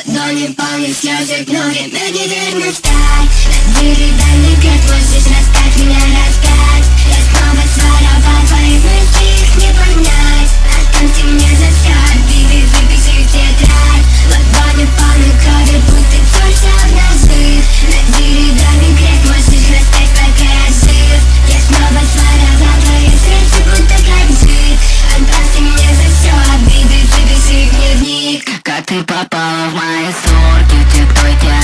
ладони полны слезы, ноги, ноги верно встать. На двери дальний крик, можешь расстать меня, расстать. Я снова своровал твои мысли, их не понять. Отомсти мне за все обиды, запиши в тетрадь. Ладони полны крови, будто только обнажив. На двери дальний крик, можешь расстать, пока я жив. Я снова своровал твои сердце, будто как жив. Отомсти мне за все обиды, запиши в дневник. Как ты попала в мои сорки, те, кто тебя